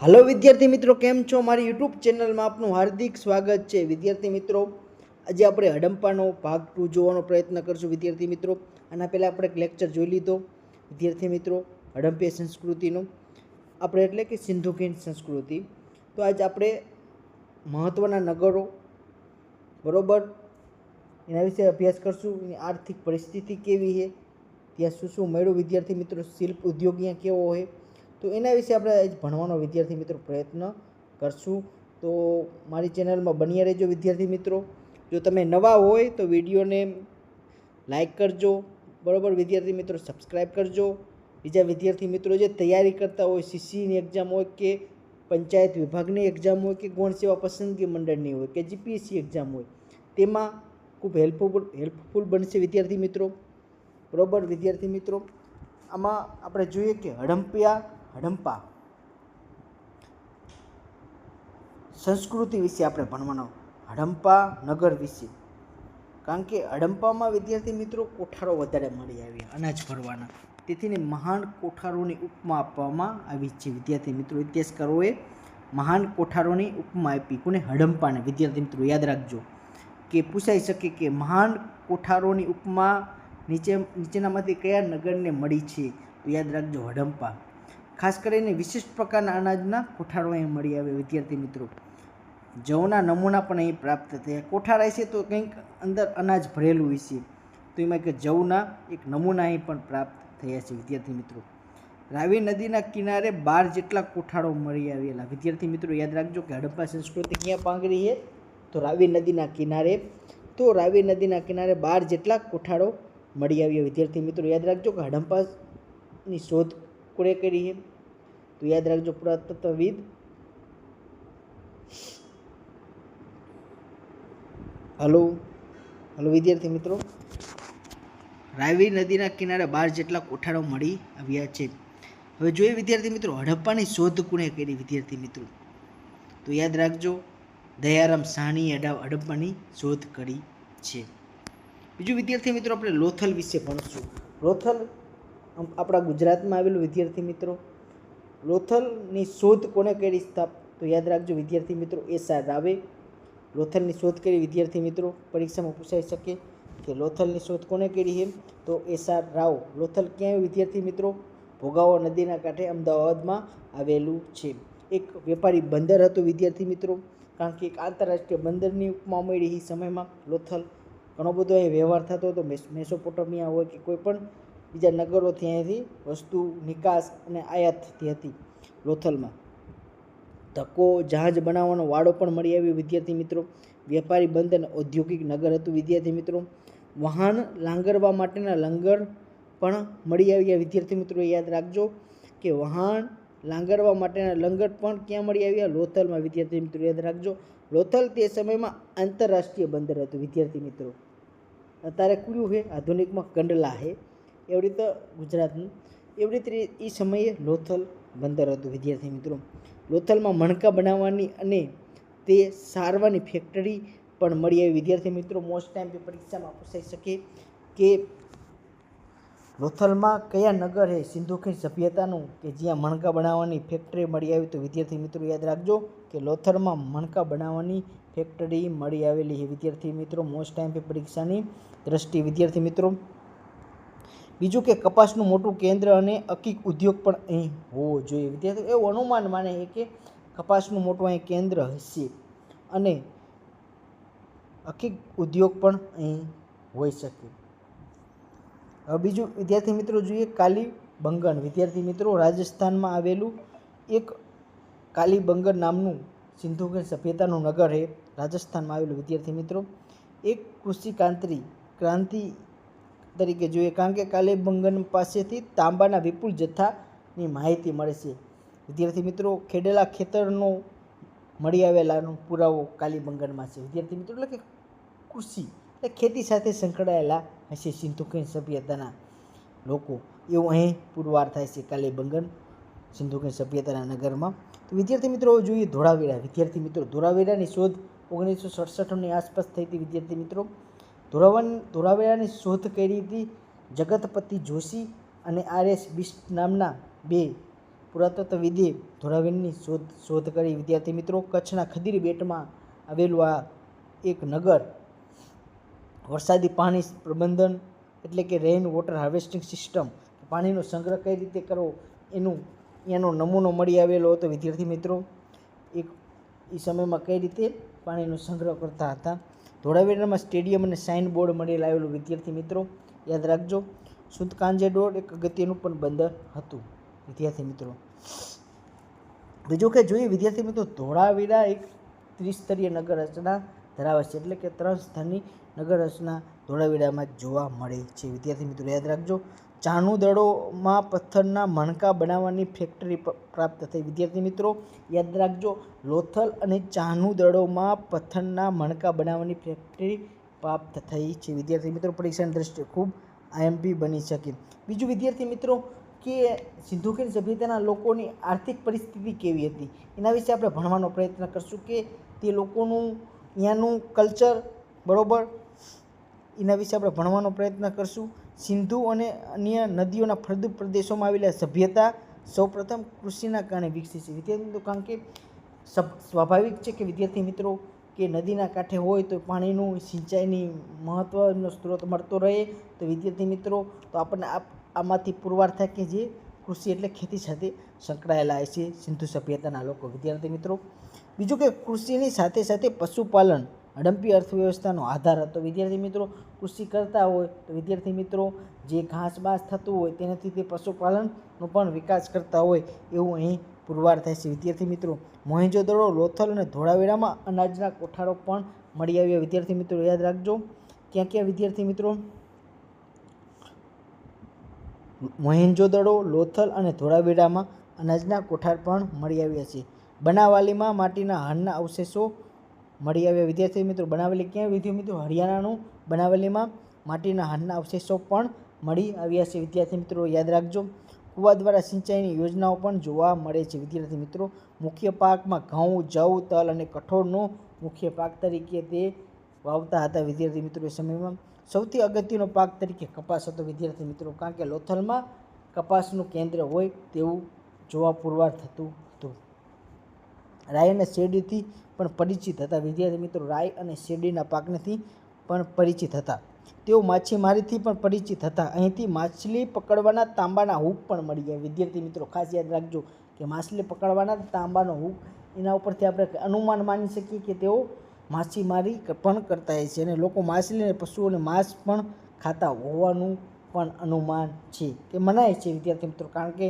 Hello विद्यार्थी मित्रों, केम छो? मारी यूट्यूब चेनल में आपनु हार्दिक स्वागत है। विद्यार्थी मित्रों, आज आपणे हडम्पानो भाग 2 जोવાનો प्रयत्न करशुं। विद्यार्थी मित्रों, आना पहला आपणे एक लेक्चर जोई लीधो। विद्यार्थी मित्रों, हडम्पीय संस्कृतिनो आपणे એટલે કે સિંધુ ખીણ સંસ્કૃતિ। तो आज आपणे महत्वना नगरो बरोबर एना विषे अभ्यास करशुं। एनी आर्थिक परिस्थिति केवी है, त्यां शुं शुं मळ्युं। विद्यार्थी मित्रों, शिल्प उद्योग अहींया केवो है, तो एना विषे आपणे भणવાનો विद्यार्थी मित्रों प्रयत्न करशुं। तो मारी चेनल में बन्या रहेजो विद्यार्थी मित्रों। जो तमे नवा होय तो विडियो ने लाइक करजो बराबर। विद्यार्थी मित्रों सब्सक्राइब करजो। बीजा विद्यार्थी मित्रों जे तैयारी करता होय, सीसीनी एक्जाम होय के पंचायत विभागनी एक्जाम होय के गौण सेवा पसंदगी मंडळनी होय के जीपीएससी एक्जाम होय, तेमां खूब हेल्पफुल बनशे विद्यार्थी मित्रों बराबर। विद्यार्थी मित्रों, आमां आपणे जोईए के हडम्पा संस्कृति विषे आपणे भणवानो। हडम्पा नगर विषे, कारण के हडम्पामां विद्यार्थी मित्रों कोठारो वधारे मळी आव्या अनाज भरवाना, तेथीने महान कोठारोनी उपमा आपवामां आवी छे। विद्यार्थी मित्रों, इतिहासकारोए महान कोठारोनी उपमा आपी कोने? हडम्पाने। विद्यार्थी मित्रों याद राखजो के पूछाई शके के महान कोठारोनी उपमा नीचेनामांथी कया नगरने मळी छे? तो याद राखजो हडम्पा। खास करीने विशिष्ट प्रकारना अनाजना कोठारो अहीं मळी आवे। विद्यार्थी मित्रों, जवना नमूना पण अहीं प्राप्त थया। कोठार हशे तो कंईक अंदर अनाज भरेલું हशे, तो एमां के जवना एक नमूना अहीं पण प्राप्त थया छे। विद्यार्थी मित्रों, रावी नदीना किनारे 12 जेटला कोठारो मळी आवेला। विद्यार्थी मित्रों याद राखजो के हडप्पा संस्कृति क्यां पांगरी है? तो रावी नदीना किनारे। तो रावी नदीना किनारे 12 जेटला कोठारो मळी आव्या। विद्यार्थी मित्रों याद राखजो के हडप्पानी शोध कोणे करी है? तो याद राखजो पुरातत्वविद हलो विद्यार्थी मित्रों, रावी नदीना किनारे 12 जेटला कोठारो मळी आव्या छे। हवे जोईए विद्यार्थी मित्रों, हडप्पानी शोध कोणे करी? विद्यार्थी मित्रों तो याद राखजो दयाराम साहनीए हडप्पानी शोध करी छे। बीजुं विद्यार्थी मित्रों, आपणे लोथल विषे भणशुं। लोथल आपणा गुजरातमां आवेलुं। विद्यार्थी मित्रों, लोथलनी शोध कोणे करी? तो याद राखजो विद्यार्थी मित्रों एस.आर. रावे लोथलनी शोध करी। विद्यार्थी मित्रों परीक्षामां पूछाई शके कि लोथलनी शोध कोणे करी है? तो एस.आर. राव। लोथल क्यां? विद्यार्थी मित्रों भोगाવો नदीना कांठे अमदावादमां आवेलुं छे। एक वेपारी बंदर हतुं विद्यार्थी मित्रों, कारण के एक आंतरराष्ट्रीय बंदरनी उपमा मळी ई समयमां। लोथल घणो बधो अहीं व्यवहार थतो हतो, मेसोपोटामिया होय के कोईपण बीजा नगरोथी અહીંથી वस्तु निकास અને आयात थती हती लोथलमां। धक्को जहाज बनावવાનો વાડો પણ મળી આવ્યો વિદ્યાર્થી મિત્રો। વેપારી બંદર અને ઔદ્યોગિક નગર હતું વિદ્યાર્થી મિત્રો। વાહન લાંગરવા માટેના લંગર પણ મળી આવ્યા વિદ્યાર્થી મિત્રો। યાદ રાખજો કે વાહન લાંગરવા માટેના લંગર પણ ક્યાં મળી આવ્યા? લોથલમાં વિદ્યાર્થી મિત્રો યાદ રાખજો। લોથલ તે સમયમાં આંતરરાષ્ટ્રીય બંદર હતું વિદ્યાર્થી મિત્રો। અત્યારે કયું છે? આધુનિકમાં કંડલા છે। એવી રીતે ગુજરાતનું એવી રીતે એ સમયે લોથલ બંદર હતું વિદ્યાર્થી મિત્રો। લોથલમાં મણકા બનાવવાની અને તે સારવાની ફેક્ટરી પણ મળી આવી વિદ્યાર્થી મિત્રો। મોસ્ટ ટાઈમ પરીક્ષામાં પૂછાઈ શકે કે લોથલમાં કયા નગર છે સિંધુ ખીણ સભ્યતાનું કે જ્યાં મણકા બનાવવાની ફેક્ટરી મળી આવી? તો વિદ્યાર્થી મિત્રો યાદ રાખજો કે લોથલમાં મણકા બનાવવાની ફેક્ટરી મળી આવેલી છે વિદ્યાર્થી મિત્રો। મોસ્ટ ટાઈમ પરીક્ષાની દ્રષ્ટિએ વિદ્યાર્થી મિત્રો। બીજું કે કપાસનું મોટું કેન્દ્ર અને અકીક ઉદ્યોગ પણ અહીં હોવો જોઈએ વિદ્યાર્થી। એવું અનુમાન માને છે કે કપાસનું મોટું અહીં કેન્દ્ર હશે અને અકીક ઉદ્યોગ પણ અહીં હોઈ શકે। હવે બીજું વિદ્યાર્થી મિત્રો જોઈએ કાલીબંગન। વિદ્યાર્થી મિત્રો રાજસ્થાનમાં આવેલું એક કાલીબંગન નામનું સિંધુ ખીણ સભ્યતાનું નગર છે રાજસ્થાનમાં આવેલું વિદ્યાર્થી મિત્રો। એક કૃષિ ક્રાંતિ તરીકે જોઈએ, કારણ કે કાલીબંગન પાસેથી તાંબાના વિપુલ જથ્થાની માહિતી મળે છે વિદ્યાર્થી મિત્રો। ખેડેલા ખેતરનો મળી આવેલાનો પુરાવો કાલીબંગનમાં છે વિદ્યાર્થી મિત્રો। એટલે કે કૃષિ એટલે ખેતી સાથે સંકળાયેલા હશે સિંધુ ખીણ સભ્યતાના લોકો, એવું અહીં પુરવાર થાય છે કાલીબંગન સિંધુ ખીણ સભ્યતાના નગરમાં। તો વિદ્યાર્થી મિત્રો જોઈએ ધોળાવીરા। વિદ્યાર્થી મિત્રો ધોળાવીરાની શોધ 1967ની આસપાસ થઈ હતી વિદ્યાર્થી મિત્રો। ધોળાવીરાની શોધ કરી હતી જગતપતિ જોશી અને આર.એસ. બિસ્ટ નામના બે પુરાતત્વવિદે ધોળાવીરાની શોધ કરી. વિદ્યાર્થી મિત્રો, કચ્છના ખડીર બેટમાં આવેલું આ એક નગર વરસાદી પાણી પ્રબંધન એટલે કે રેઇન વોટર હાર્વેસ્ટિંગ સિસ્ટમ, પાણીનો સંગ્રહ કઈ રીતે કરવો એનો નમૂનો મળી આવેલો હતો. વિદ્યાર્થી મિત્રો, એ સમયમાં કઈ રીતે પાણીનો સંગ્રહ કરતા હતા. ધોળાવીરામાં સ્ટેડિયમ અને સાઇન બોર્ડ મળી આવેલું. વિદ્યાર્થી મિત્રો યાદ રાખજો. સુતકાંજે ડોળ એક અગત્યનું પણ બંદર હતું. વિદ્યાર્થી મિત્રો, બીજું કે જોઈએ વિદ્યાર્થી મિત્રો, ધોળાવીરા એક ત્રિસ્તરીય નગર રચના ધરાવે છે, એટલે કે 3 સ્તરની નગર રચના ધોળાવીરામાં જોવા મળે છે. વિદ્યાર્થી મિત્રો યાદ રાખજો. ચાનું દળોમાં પથ્થરના મણકા બનાવવાની ફેક્ટરી પ્રાપ્ત થઈ. વિદ્યાર્થી મિત્રો યાદ રાખજો, લોથલ અને ચાનું દળોમાં પથ્થરના મણકા બનાવવાની ફેક્ટરી પ્રાપ્ત થઈ છે. વિદ્યાર્થી મિત્રો, પરીક્ષાની દ્રષ્ટિએ ખૂબ આઈએમપી બની શકે. બીજું વિદ્યાર્થી મિત્રો કે સિંધુ ખીણ સભ્યતાના લોકોની આર્થિક પરિસ્થિતિ કેવી હતી એના વિશે આપણે ભણવાનો પ્રયત્ન કરશું, કે તે લોકોનું અહીંયાનું કલ્ચર, બરોબર, એના વિશે આપણે ભણવાનો પ્રયત્ન કરશું. સિંધુ અને અન્ય નદીઓના ફળદ્રુપ પ્રદેશોમાં આવેલા સભ્યતા સૌપ્રથમ કૃષિના કારણે વિકસી છે. વિદ્યાર્થી મિત્રો, કારણ કે સ્વાભાવિક છે કે વિદ્યાર્થી મિત્રો કે નદીના કાંઠે હોય તો પાણીનું સિંચાઈની મહત્ત્વનો સ્ત્રોત મળતો રહે. તો વિદ્યાર્થી મિત્રો, તો આપણને આમાંથી પુરવાર થાય કે જે કૃષિ એટલે ખેતી સાથે સંકળાયેલા છે સિંધુ સભ્યતાના લોકો. વિદ્યાર્થી મિત્રો, બીજું કે કૃષિની સાથે સાથે પશુપાલન હડમ્પી અર્થવ્યવસ્થાનો આધાર હતો. વિદ્યાર્થી મિત્રો, કૃષિ કરતા હોય તો વિદ્યાર્થી મિત્રો જે ઘાસ બાસ થતું હોય તેનાથી તે પશુપાલનનો પણ વિકાસ કરતા હોય એવું અહીં પુરવાર થાય છે. વિદ્યાર્થી મિત્રો, મોહેંજો-દડો, લોથલ અને ધોળાવીરામાં અનાજના કોઠારો પણ મળી આવ્યા. વિદ્યાર્થી મિત્રો યાદ રાખજો. ક્યાં ક્યાં વિદ્યાર્થી મિત્રો? મોહેંજો-દડો, લોથલ અને ધોળાવીરામાં અનાજના કોઠાર પણ મળી આવ્યા છે. બનાવાલીમાં માટીના હારના અવશેષો મળી આવ્યા. વિદ્યાર્થી મિત્રો, બનાવલી ક્યાં? વિદ્યાર્થી મિત્રો, હરિયાણાનું બનાવલીમાં માટીના હારના અવશેષો પણ મળી આવ્યા છે. વિદ્યાર્થી મિત્રો યાદ રાખજો. કુવા દ્વારા સિંચાઈની યોજનાઓ પણ જોવા મળે છે. વિદ્યાર્થી મિત્રો, મુખ્ય પાકમાં ઘઉં, જવ, તલ અને કઠોળનો મુખ્ય પાક તરીકે તે વાવતા હતા. વિદ્યાર્થી મિત્રો, એ સમયમાં સૌથી અગત્યનો પાક તરીકે કપાસ હતો. વિદ્યાર્થી મિત્રો, કારણ કે લોથલમાં કપાસનું કેન્દ્ર હોય તેવું જોવા પુરવાર થતું હતું. રાઈ અને શેરડીથી પણ પરિચિત હતા. વિદ્યાર્થી મિત્રો, રાઈ અને શેરડીના પાકનેથી પણ પરિચિત હતા. તેઓ માછીમારીથી પણ પરિચિત હતા. અહીંથી માછલી પકડવાના તાંબાના હૂક પણ મળી ગયા. વિદ્યાર્થી મિત્રો ખાસ યાદ રાખજો કે માછલી પકડવાના તાંબાનો હૂક, એના ઉપરથી આપણે અનુમાન માની શકીએ કે તેઓ માછીમારી પણ કરતા હોય છે અને લોકો માછલી અને પશુઓને માંસ પણ ખાતા હોવાનું પણ અનુમાન છે, કે મનાય છે. વિદ્યાર્થી મિત્રો, કારણ કે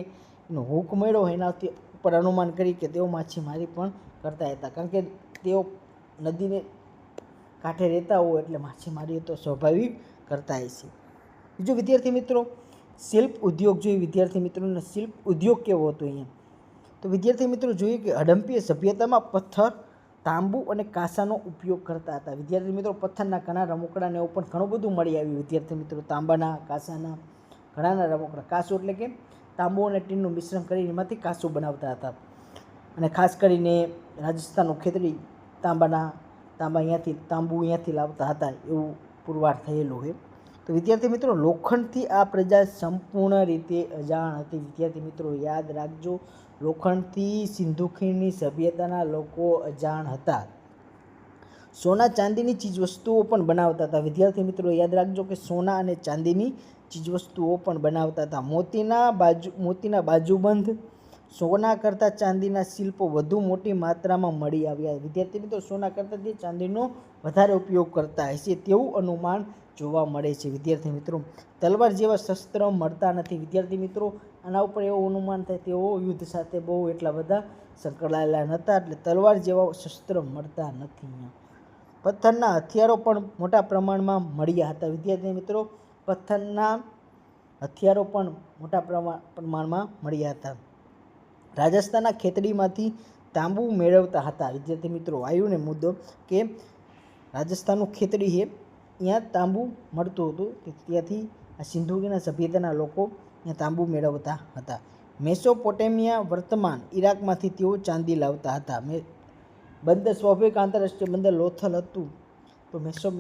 એનો હૂક મળ્યો એનાથી ઉપર અનુમાન કરી કે તેઓ માછીમારી પણ કરતા હતા, કારણ કે તેઓ નદીને કાંઠે રહેતા હોય એટલે માછીમારી તો સ્વાભાવિક કરતા હોય છે. બીજું વિદ્યાર્થી મિત્રો, શિલ્પ ઉદ્યોગ જોઈએ. વિદ્યાર્થી મિત્રોને શિલ્પ ઉદ્યોગ કેવો હતો અહીંયા? તો વિદ્યાર્થી મિત્રો જોઈએ કે હડમ્પીય સભ્યતામાં પથ્થર, તાંબુ અને કાંસાનો ઉપયોગ કરતા હતા. વિદ્યાર્થી મિત્રો, પથ્થરના ઘણા રમકડાને એવું પણ ઘણું બધું મળી આવ્યું. વિદ્યાર્થી મિત્રો, તાંબાના, કાંસાના ઘણાના રમકડા. કાંસો એટલે કે તાંબુ અને ટીનનું મિશ્રણ કરીને એમાંથી કાંસો બનાવતા હતા. અને ખાસ કરીને રાજસ્થાનનું ખેતરી તાંબુ અહીંયાથી લાવતા હતા એવું પુરવાર થયેલું છે. તો વિદ્યાર્થી મિત્રો, લોખંડથી આ પ્રજા સંપૂર્ણ રીતે અજાણ હતી. વિદ્યાર્થી મિત્રો યાદ રાખજો, લોખંડથી સિંધુ ખીણની સભ્યતાના લોકો અજાણ હતા. સોના ચાંદીની ચીજવસ્તુઓ પણ બનાવતા હતા. વિદ્યાર્થી મિત્રો યાદ રાખજો કે સોના અને ચાંદીની ચીજવસ્તુઓ પણ બનાવતા હતા. મોતીના બાજુબંધ, સોના કરતાં ચાંદીના શિલ્પો વધુ મોટી માત્રામાં મળી આવ્યા. વિદ્યાર્થી મિત્રો, સોના કરતાં તે ચાંદીનો વધારે ઉપયોગ કરતા હશે તેવું અનુમાન જોવા મળે છે. વિદ્યાર્થી મિત્રો, તલવાર જેવા શસ્ત્ર મળતા નથી. વિદ્યાર્થી મિત્રો, આના ઉપર એવું અનુમાન થાય તેઓ યુદ્ધ સાથે બહુ એટલા બધા સંકળાયેલા નહોતા, એટલે તલવાર જેવા શસ્ત્ર મળતા નથી. પથ્થરના હથિયારો પણ મોટા પ્રમાણમાં મળ્યા હતા. વિદ્યાર્થી મિત્રો, પથ્થરના હથિયારો પણ મોટા પ્રમાણમાં મળ્યા હતા. રાજસ્થાનના ખેતડીમાંથી તાંબુ મેળવતા હતા. વિદ્યાર્થી મિત્રો, વાયુને મુદ્દો કે રાજસ્થાનનું ખેતડી છે, ત્યાં તાંબુ મળતું હતું, ત્યાંથી આ સિંધુ ખીણના સભ્યતાના લોકો ત્યાં તાંબુ મેળવતા હતા. મેસોપોટેમિયા, વર્તમાન ઈરાકમાંથી તેઓ ચાંદી લાવતા હતા. બંદર, સ્વાભાવિક આંતરરાષ્ટ્રીય બંદર લોથલ હતું, તો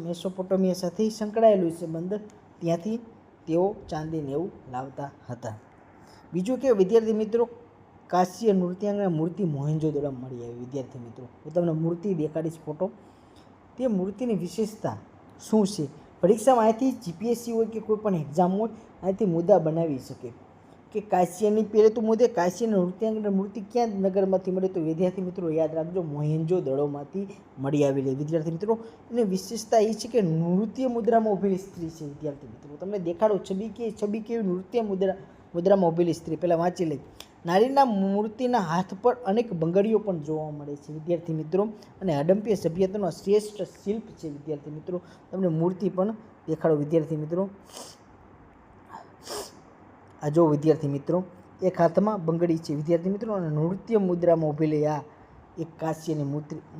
મેસોપોટેમિયા સાથે સંકળાયેલું છે બંદર, ત્યાંથી તેઓ ચાંદીને એવું લાવતા હતા. બીજું કે વિદ્યાર્થી મિત્રો, કાશ્ય નૃત્યાંગના મૂર્તિ મોહેંજો-દડોમાં મળી આવી. વિદ્યાર્થી મિત્રો, હું તમને મૂર્તિ દેખાડીશ ફોટો. તે મૂર્તિની વિશેષતા શું છે? પરીક્ષામાં અહીંથી જીપીએસસી હોય કે કોઈ પણ એક્ઝામ હોય અહીંથી મુદ્દા બનાવી શકે કે કાશ્યની પહેલે તો મુદ્દે કાશ્યની નૃત્યાંગના મૂર્તિ ક્યાં નગરમાંથી મળે? તો વિદ્યાર્થી મિત્રો યાદ રાખજો, મોહેંજો-દડોમાંથી મળી આવેલી. વિદ્યાર્થી મિત્રો, એની વિશેષતા એ છે કે નૃત્ય મુદ્રામાં ઊભેલી સ્ત્રી છે. વિદ્યાર્થી મિત્રો, તમને દેખાડો છબી કેવી નૃત્ય મુદ્રામાં ઊભેલી સ્ત્રી. પહેલાં વાંચી લઈ. નારીના મૂર્તિના હાથ પર અનેક બંગડીઓ પણ જોવા મળે છે. વિદ્યાર્થી મિત્રો, અને હડમ્પીય સભ્યતાનો શ્રેષ્ઠ શિલ્પ છે. વિદ્યાર્થી મિત્રો, તમને મૂર્તિ પણ દેખાડો. વિદ્યાર્થી મિત્રો, આ જો વિદ્યાર્થી મિત્રો, એક હાથમાં બંગડી છે. વિદ્યાર્થી મિત્રો, અને નૃત્ય મુદ્રામાં ઊભેલી આ એક કાશ્યની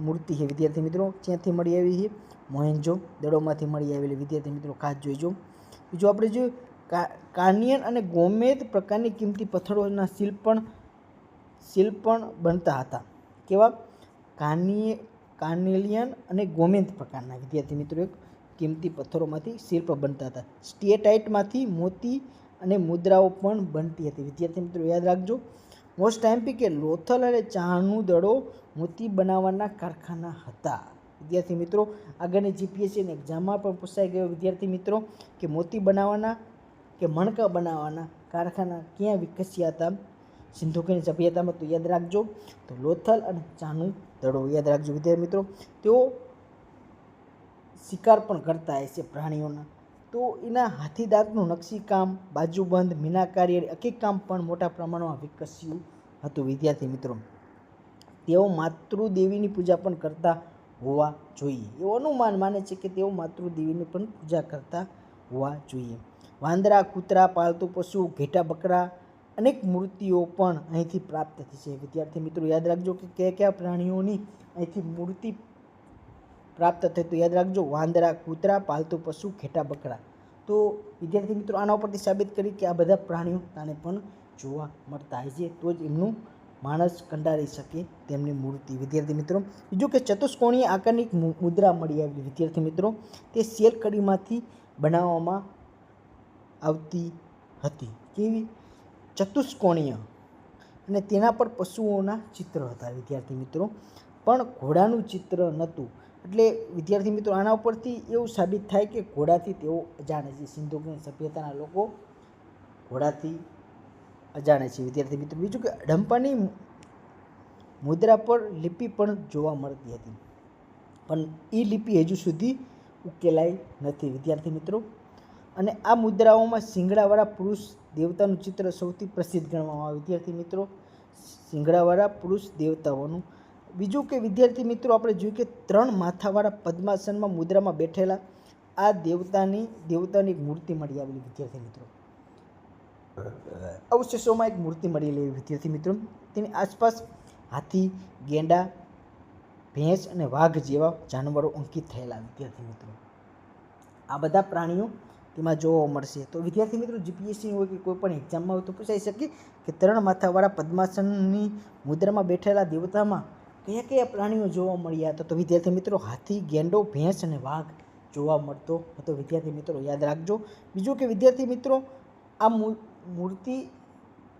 મૂર્તિ છે. વિદ્યાર્થી મિત્રો, ક્યાંથી મળી આવી છે? મોહેંજો-દડોમાંથી મળી આવેલી. વિદ્યાર્થી મિત્રો, ખાસ જોઈજો. બીજું આપણે જોયું કાર્નિયન અને ગોમેદ પ્રકારની કિંમતી પથ્થરોના શિલ્પ પણ બનતા હતા. કેવા? કાર્નેલિયન અને ગોમેદ પ્રકારના. વિદ્યાર્થી મિત્રો, એક કિંમતી પથ્થરોમાંથી શિલ્પ બનતા હતા. સ્ટેટાઇટમાંથી મોતી અને મુદ્રાઓ પણ બનતી હતી. વિદ્યાર્થી મિત્રો યાદ રાખજો. મોસ્ટ ટાઈમ કે લોથલ અને ચાનું દડો મોતી બનાવવાના કારખાના હતા. વિદ્યાર્થી મિત્રો, આગળની જીપીએસસી એક્ઝામમાં પણ પૂછાઈ ગયો વિદ્યાર્થી મિત્રો કે મોતી બનાવવાના કે મણકા બનાવવાના કારખાના ક્યાં વિકસ્યા હતા સિંધુકીની સભ્યતામાં? તો યાદ રાખજો, તો લોથલ અને ચાનું દડો. યાદ રાખજો વિદ્યાર્થી મિત્રો. તેઓ શિકાર પણ કરતા હશે પ્રાણીઓના. તો એના હાથીદાંતનું નકશીકામ, બાજુબંધ, મીનાકારી, અકીકામ પણ મોટા પ્રમાણમાં વિકસ્યું હતું. વિદ્યાર્થી મિત્રો, તેઓ માતૃદેવીની પૂજા પણ કરતા હોવા જોઈએ. એવું અનુમાન માને છે કે તેઓ માતૃદેવીની પણ પૂજા કરતા હોવા જોઈએ. વાંદરા, કૂતરા, પાલતુ પશુ, ઘેટા, બકરા, અનેક મૂર્તિઓ પણ અહીંથી પ્રાપ્ત થઈ છે. વિદ્યાર્થી મિત્રો યાદ રાખજો કે કયા કયા પ્રાણીઓની અહીંથી મૂર્તિ પ્રાપ્ત થઈ? તો યાદ રાખજો, વાંદરા, કૂતરા, પાલતુ પશુ, ઘેટા, બકરા. તો વિદ્યાર્થી મિત્રો, આના ઉપરથી સાબિત કરી કે આ બધા પ્રાણીઓ તાને પણ જોવા મળતા હોય છે, તો જ એમનું માણસ કંડારી શકે તેમની મૂર્તિ. વિદ્યાર્થી મિત્રો, બીજું કે ચતુષ્કોણીય આકારની એક મુદ્રા મળી આવેલી. વિદ્યાર્થી મિત્રો, તે શેલ કડીમાંથી બનાવવામાં આવતી હતી. કેવી? ચતુષ્કોણીય, અને તેના પર પશુઓના ચિત્ર હતા. વિદ્યાર્થી મિત્રો, પણ ઘોડાનું ચિત્ર નહોતું. એટલે વિદ્યાર્થી મિત્રો, આના ઉપરથી એવું સાબિત થાય કે ઘોડાથી તેઓ અજાણે છે. સિંધુકીની સભ્યતાના લોકો ઘોડાથી અજાણે છે. વિદ્યાર્થી મિત્રો, બીજું કે હડમ્પાની મુદ્રા પર લિપિ પણ જોવા મળતી હતી, પણ એ લિપિ હજુ સુધી ઉકેલાઈ નથી. વિદ્યાર્થી મિત્રો, અને આ મુદ્રાઓમાં શિંગડાવાળા પુરુષ દેવતાનું ચિત્ર સૌથી પ્રસિદ્ધ ગણવામાં આવે. વિદ્યાર્થી મિત્રો, શિંગડાવાળા પુરુષ દેવતાઓનું. બીજું કે વિદ્યાર્થી મિત્રો, આપણે જોયું કે 3 માથાવાળા પદ્માસનમાં મુદ્રામાં બેઠેલા આ દેવતાની એક મૂર્તિ મળી આવેલી. વિદ્યાર્થી મિત્રો, અવશેષોમાં એક મૂર્તિ મળેલી. વિદ્યાર્થી મિત્રો, તેની આસપાસ હાથી, ગેંડા, ભેંસ અને વાઘ જેવા જાનવરો અંકિત થયેલા. વિદ્યાર્થી મિત્રો, આ બધા પ્રાણીઓ તેમાં જોવા મળશે. તો વિદ્યાર્થી મિત્રો, જીપીએસસી હોય કે કોઈ પણ એક્ઝામમાં હોય તો પૂછાઈ શકે કે 3 માથાવાળા પદ્માસનની મુદ્રામાં બેઠેલા દેવતામાં કયા કયા પ્રાણીઓ જોવા મળ્યા હતા? તો વિદ્યાર્થી મિત્રો, હાથી, ગેંડો, ભેંસ અને વાઘ જોવા મળતો હતો. વિદ્યાર્થી મિત્રો યાદ રાખજો. બીજું કે વિદ્યાર્થી મિત્રો, આ મૂર્તિ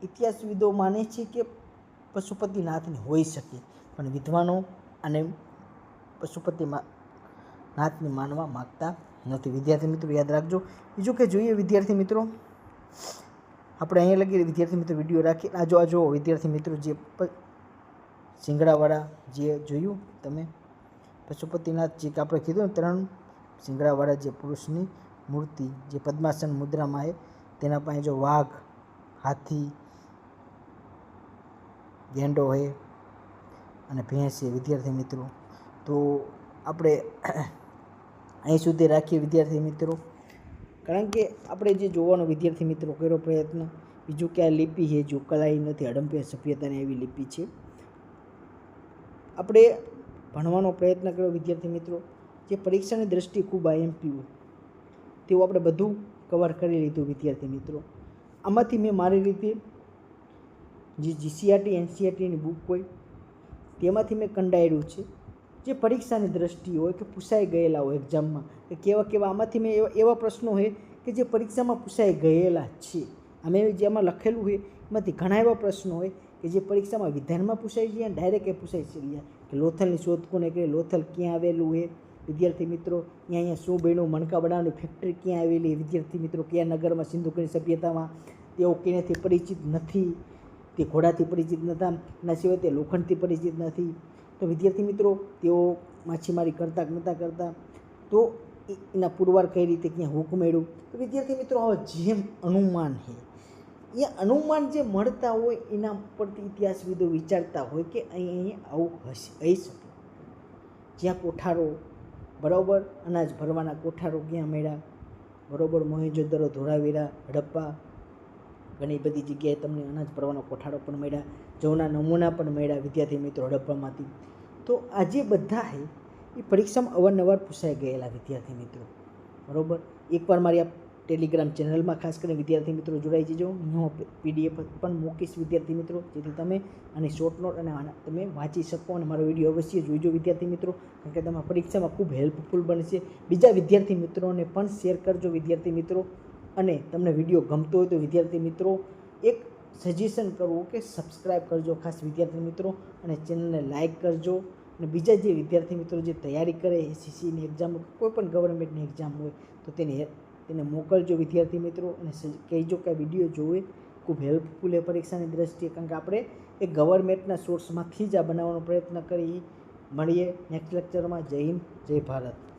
ઇતિહાસવિદો માને છે કે પશુપતિનાથની હોઈ શકે, પણ વિદ્વાનો અને પશુપતિનાથની માનવા માગતા નથી. વિદ્યાર્થી મિત્રો યાદ રાખજો. બીજું કે જોઈએ વિદ્યાર્થી મિત્રો, આપણે અહીંયા લગી વિદ્યાર્થી મિત્રો વિડીયો રાખી. આ જો વિદ્યાર્થી મિત્રો, જે શિંગડાવાળા જે જોયું તમે પશુપતિનાથ, જે આપણે કીધું ને 3 શિંગડાવાળા જે પુરુષની મૂર્તિ જે પદ્માસન મુદ્રામાં છે, તેના પાસે જો વાઘ, હાથી, ગેંડો છે અને ભેંસ છે. વિદ્યાર્થી મિત્રો, તો આપણે અહીં સુધી રાખીએ વિદ્યાર્થી મિત્રો, કારણ કે આપણે જે જોવાનો વિદ્યાર્થી મિત્રો કર્યો પ્રયત્ન. બીજું કે આ લિપિ છે જો કલાઈ નથી, હડમ્પીય સભ્યતાની એવી લિપિ છે. આપણે ભણવાનો પ્રયત્ન કર્યો વિદ્યાર્થી મિત્રો, જે પરીક્ષાની દ્રષ્ટિએ ખૂબ આઈએમપી તેવું આપણે બધું કવર કરી લીધું. વિદ્યાર્થી મિત્રો, આમાંથી મેં મારી રીતે જે જીસીઆરટી એનસીઆરટીની બુક હોય તેમાંથી મેં કંડાળ્યું છે, જે પરીક્ષાની દ્રષ્ટિએ હોય કે પૂછાઈ ગયેલા હોય એક્ઝામમાં, કે કેવા આમાંથી મેં એવા પ્રશ્નો હોય કે જે પરીક્ષામાં પૂછાઈ ગયેલા છે. અમે જેમાં લખેલું હોય એમાંથી ઘણા એવા પ્રશ્નો હોય કે જે પરીક્ષામાં વિધાનમાં પૂછાઈ છે અને ડાયરેક્ટ એ પૂછાઈ છે કે લોથલની શોધ કોને કરી, લોથલ ક્યાં આવેલું છે વિદ્યાર્થી મિત્રો, અહીંયા શું બન્યું, મણકા બનાવવાની ફેક્ટરી ક્યાં આવેલી વિદ્યાર્થી મિત્રો, કયા નગરમાં, સિંધુકીની સભ્યતામાં, તેઓ કેનેથી પરિચિત નથી, તે ઘોડાથી પરિચિત નહોતા, એના સિવાય તે લોખંડથી પરિચિત નથી, તો વિદ્યાર્થી મિત્રો તેઓ માછીમારી કરતા નહોતા કરતા, તો એના પુરવાર કઈ રીતે ક્યાં હુક મેળ્યું. તો વિદ્યાર્થી મિત્રો આવા જેમ અનુમાન છે એ અનુમાન જે મળતા હોય એના પરથી ઇતિહાસવિદો વિચારતા હોય કે અહીં આવું થઈ શકે. જ્યાં કોઠારો બરાબર, અનાજ ભરવાના કોઠારો ક્યાં મળ્યા બરાબર, મોહેંજો-દડો, ધોળાવીરા, હડપ્પા, ઘણી બધી જગ્યાએ તમને અનાજ ભરવાનો કોઠારો પણ મળ્યા, જવના નમૂના પણ મળ્યા વિદ્યાર્થી મિત્રો હડપ્પામાંથી. તો આ જે બધા છે એ પરીક્ષામાં અવારનવાર પૂછાઈ ગયેલા વિદ્યાર્થી મિત્રો બરાબર. એકવાર મારી આ ટેલિગ્રામ ચેનલમાં ખાસ કરીને વિદ્યાર્થી મિત્રો જોડાઈ જજો. હું PDF પણ મૂકીશ વિદ્યાર્થી મિત્રો, જેથી તમે આની શોર્ટ નોટ અને તમે વાંચી શકો અને મારો વિડીયો અવશ્ય જોઈજો વિદ્યાર્થી મિત્રો, કારણ કે તમારા પરીક્ષામાં ખૂબ હેલ્પફુલ બનશે. બીજા વિદ્યાર્થી મિત્રોને પણ શેર કરજો વિદ્યાર્થી મિત્રો, અને તમને વિડીયો ગમતો હોય તો વિદ્યાર્થી મિત્રો એક સજેશન કરવું કે સબસ્ક્રાઈબ કરજો ખાસ વિદ્યાર્થી મિત્રો, અને ચેનલને લાઇક કરજો. અને બીજા જે વિદ્યાર્થી મિત્રો જે તૈયારી કરે SSCની એક્ઝામ, કોઈ પણ ગવર્મેન્ટની એક્ઝામ હોય તો તેને મોકલજો વિદ્યાર્થી મિત્રો, અને કહેજો કે આ વિડીયો જોવે, ખૂબ હેલ્પફુલ છે પરીક્ષાની દ્રષ્ટિએ, કારણ કે આપણે એ ગવર્મેન્ટના સોર્સમાંથી જ આ બનાવવાનો પ્રયત્ન કરી. મળીએ નેક્સ્ટ લેક્ચરમાં. જય હિન્દ, જય ભારત.